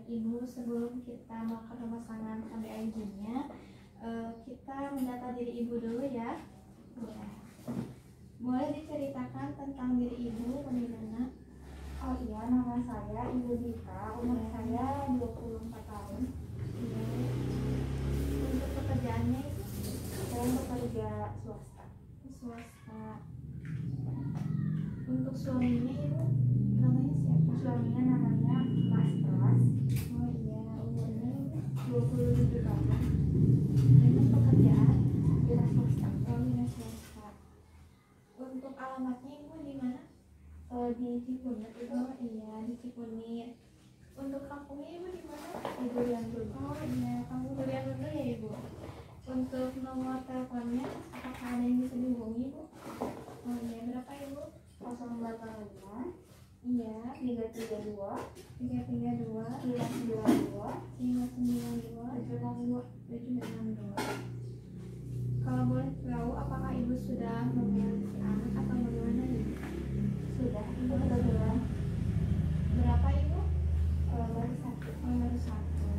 Ibu, sebelum kita melakukan pemasangan KBID-nya, kita mendata diri Ibu dulu ya. Ya. Boleh diceritakan tentang diri Ibu bagaimana? Oh iya, nama saya Ibu Dika, umur saya 24 tahun. Ya. Untuk pekerjaannya Ibu? Saya bekerja swasta. Swasta. Untuk suaminya Ibu, namanya siapa? Suaminya namanya Mas Pras. Oh iya, umurnya Ibu 27 tahun. dengan pekerjaan Wira swasta. wira swasta. Untuk alamatnya Ibu di mana? Di Cikunir itu. Oh iya, di Cikunir. Untuk kampungnya Ibu di mana? Di Durian dulu. Oh iya, kampung Durian dulu ya Ibu. Untuk nomor teleponnya, apakah ada yang bisa dihubungi Ibu? Oh iya, berapa Ibu? 085 Iya, 332 332 992 592 762. 762. Kalau boleh tahu, apakah Ibu sudah memiliki anak atau bagaimana Ibu? Sudah, Ibu kebetulan Berapa Ibu? baru satu. Oh, baru satu.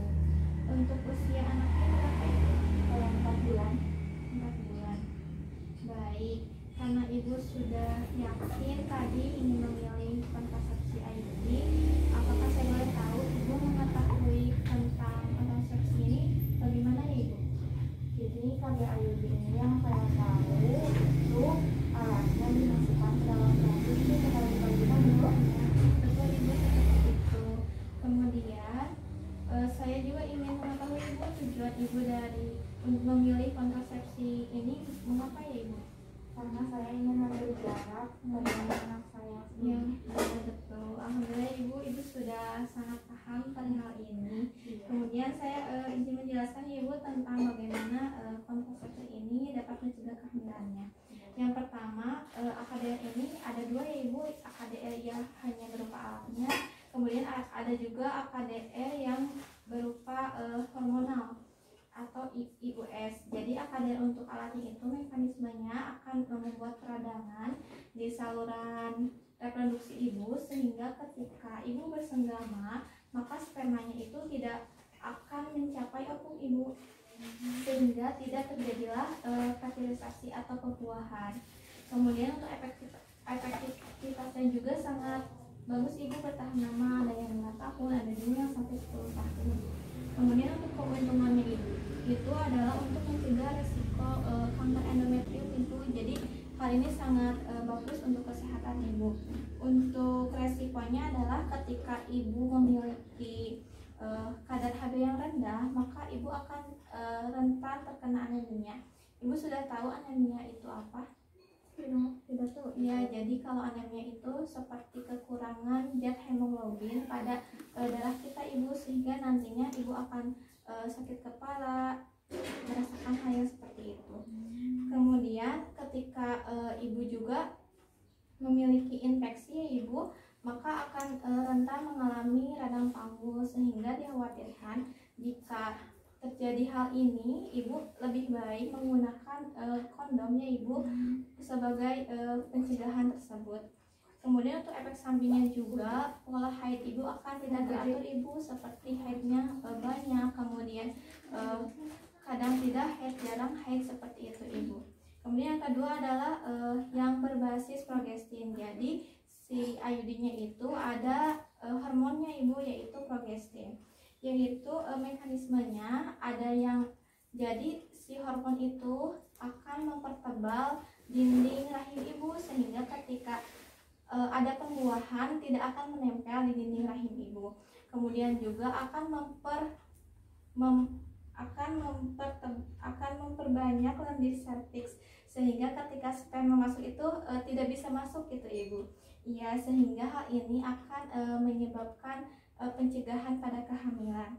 Untuk usia anaknya berapa Ibu? 4 bulan. 4 bulan. Baik, karena Ibu sudah yakin tadi ingin memilih kontrasepsi IUD, apakah saya boleh tahu Ibu mengetahui tentang kontrasepsi ini bagaimana ya Ibu? Jadi KBID ini yang saya tahu itu alatnya dimasukkan ke dalam tabung itu sekali-kalinya dulu. Betul Ibu, seperti itu. Kemudian saya juga ingin mengetahui Ibu tujuan Ibu dari memilih kontrasepsi ini mengapa ya Ibu? Karena saya ingin memberi jarak dengan anak saya Ya, sendiri. betul. Alhamdulillah Ibu sudah sangat paham tentang hal ini. Iya. Kemudian saya izin menjelaskan Ibu tentang bagaimana kontrasepsi ini dapat mencegah kehamilannya. Yang pertama, AKDR ini ada dua ya Ibu, AKDR yang hanya berupa alatnya, kemudian ada juga AKDR yang berupa hormonal atau IUS. Jadi AKDR untuk alatnya itu mekanismenya akan membuat peradangan di saluran reproduksi ibu, sehingga ketika ibu bersenggama maka spermanya itu tidak akan mencapai opung ibu, sehingga tidak terjadilah fertilisasi atau pembuahan. Kemudian untuk efektivitasnya juga sangat bagus, ibu bertahan lama, ada yang 5 tahun, ada juga yang sampai 10 tahun. Kemudian untuk keuntungannya itu adalah untuk mencegah resiko kanker endometrium itu. Jadi hal ini sangat bagus untuk kesehatan ibu. Untuk resikonya adalah ketika ibu memiliki kadar HB yang rendah, maka ibu akan rentan terkena anemia. Ibu sudah tahu anemia itu apa? Tidak tahu. Ya, jadi kalau anemia itu seperti kekurangan zat hemoglobin pada darah kita ibu, sehingga nantinya ibu akan sakit kepala, merasakan hal yang seperti itu. Kemudian ketika ibu juga memiliki infeksi ya ibu, maka akan rentan mengalami radang paru, sehingga dikhawatirkan jika terjadi hal ini, ibu lebih baik menggunakan kondom ya ibu sebagai pencegahan tersebut. Kemudian untuk efek sampingnya juga, pola haid ibu akan tidak teratur ibu, seperti haidnya banyak, kemudian kadang tidak haid, jarang haid, seperti itu ibu. Kemudian yang kedua adalah yang berbasis progestin. Jadi si IUD-nya itu ada hormonnya ibu, yaitu progestin, yaitu mekanismenya ada yang jadi si hormon itu akan mempertebal dinding rahim ibu, sehingga ketika ada pembuahan tidak akan menempel di dinding rahim ibu. Kemudian juga akan memperbanyak lendir cervix, sehingga ketika sperma masuk itu tidak bisa masuk gitu ibu. Iya, sehingga hal ini akan menyebabkan pencegahan pada kehamilan.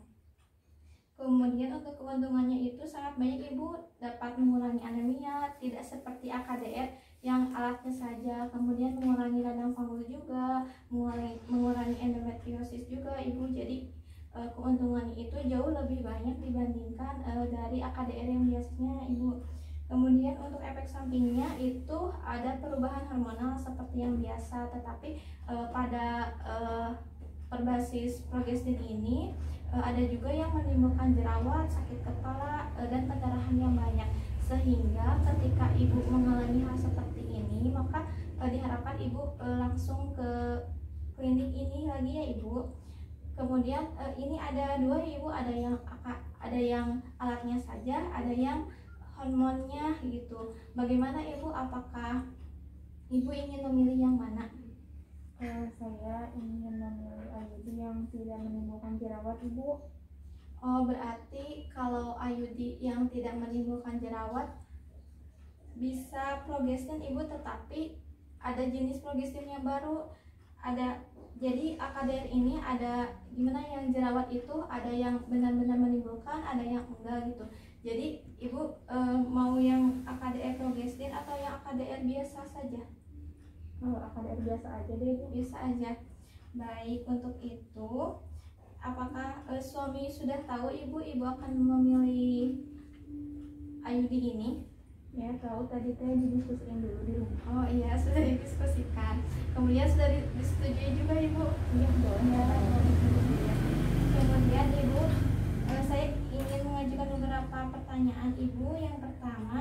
Kemudian untuk keuntungannya itu sangat banyak ibu, dapat mengurangi anemia, tidak seperti AKDR yang alatnya saja, kemudian mengurangi radang paru juga, mengurangi endometriosis juga ibu. Jadi keuntungannya itu jauh lebih banyak dibandingkan dari AKDR yang biasanya ibu. Kemudian untuk efek sampingnya itu ada perubahan hormonal seperti yang biasa, tetapi pada berbasis progestin ini ada juga yang menimbulkan jerawat, sakit kepala, dan pendarahan yang banyak. Sehingga ketika ibu mengalami hal seperti ini, maka diharapkan ibu langsung ke klinik ini lagi ya ibu. Kemudian ini ada dua ya ibu, ada yang alatnya saja, ada yang hormonnya gitu. Bagaimana ibu? Apakah ibu ingin memilih yang mana? Saya ingin memilih IUD yang tidak menimbulkan jerawat, Ibu. Oh, berarti kalau IUD yang tidak menimbulkan jerawat bisa progestin ibu, tetapi ada jenis progestin yang baru. Jadi AKDR ini ada gimana, yang jerawat itu ada yang benar-benar menimbulkan, ada yang enggak gitu. Jadi ibu mau yang AKDR progestin atau yang AKDR biasa saja? AKDR biasa aja deh, Ibu. Biasa aja. Baik, untuk itu apakah suami sudah tahu ibu akan memilih IUD ini? Ya, tahu, tadi teh didiskusiin dulu di rumah. Oh iya, sudah didiskusikan. Kemudian sudah disetujui juga ibu? Iya, boleh. Kemudian ibu, saya ingin mengajukan beberapa pertanyaan ibu. Yang pertama,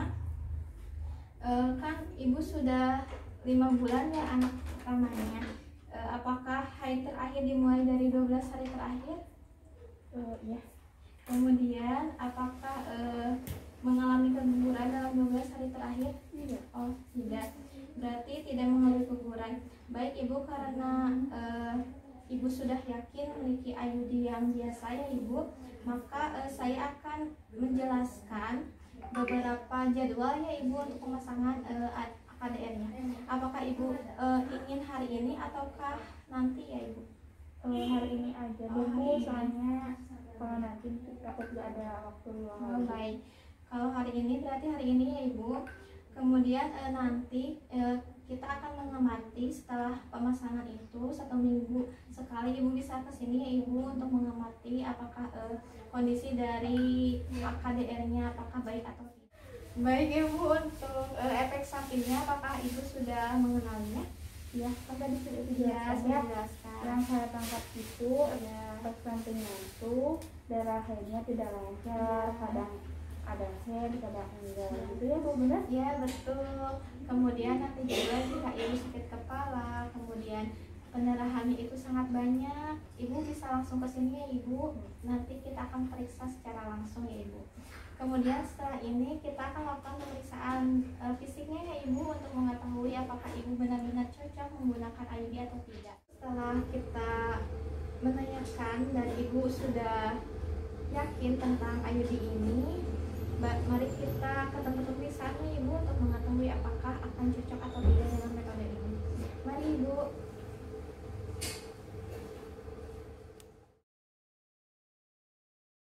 kan ibu sudah 5 bulan ya anak pertamanya. Apakah haid terakhir dimulai dari 12 hari terakhir? Iya. Kemudian apakah mengalami keguguran dalam 12 hari terakhir? Tidak. Oh, tidak. Berarti tidak mengalami keguguran. Baik ibu, karena ibu sudah yakin memiliki IUD yang biasa ya ibu, maka saya akan menjelaskan beberapa jadwal ya ibu untuk pemasangan AKDR-nya. Apakah ibu ingin hari ini ataukah nanti ya ibu? Hari ini aja dulu, soalnya kalau nanti takut gak ada waktu luang lagi. Baik. Kalau hari ini berarti hari ini ya ibu. Kemudian nanti kita akan mengamati setelah pemasangan itu 1 minggu sekali ibu bisa kesini ya ibu untuk mengamati apakah kondisi dari AKDR-nya apakah baik atau tidak. Baik ibu, untuk efek sampingnya apakah ibu sudah mengenalinya? Ya, kan tadi sudah Ya, dijelaskan sudah ya. dijelaskan. Yang saya tangkap itu Ya. efek sampingnya itu darah haidnya tidak lancar, kadang ada head, kadang enggak, gitu ya Bu, benar? Ya betul. Kemudian nanti juga jika ibu sakit kepala, kemudian pendarahannya itu sangat banyak, ibu bisa langsung ke sini ya ibu. Nanti kita akan periksa secara langsung ya ibu. Kemudian setelah ini kita akan lakukan pemeriksaan fisiknya ya ibu untuk mengetahui apakah ibu benar-benar cocok menggunakan IUD atau tidak. Setelah kita menanyakan dan ibu sudah yakin tentang IUD ini, mari kita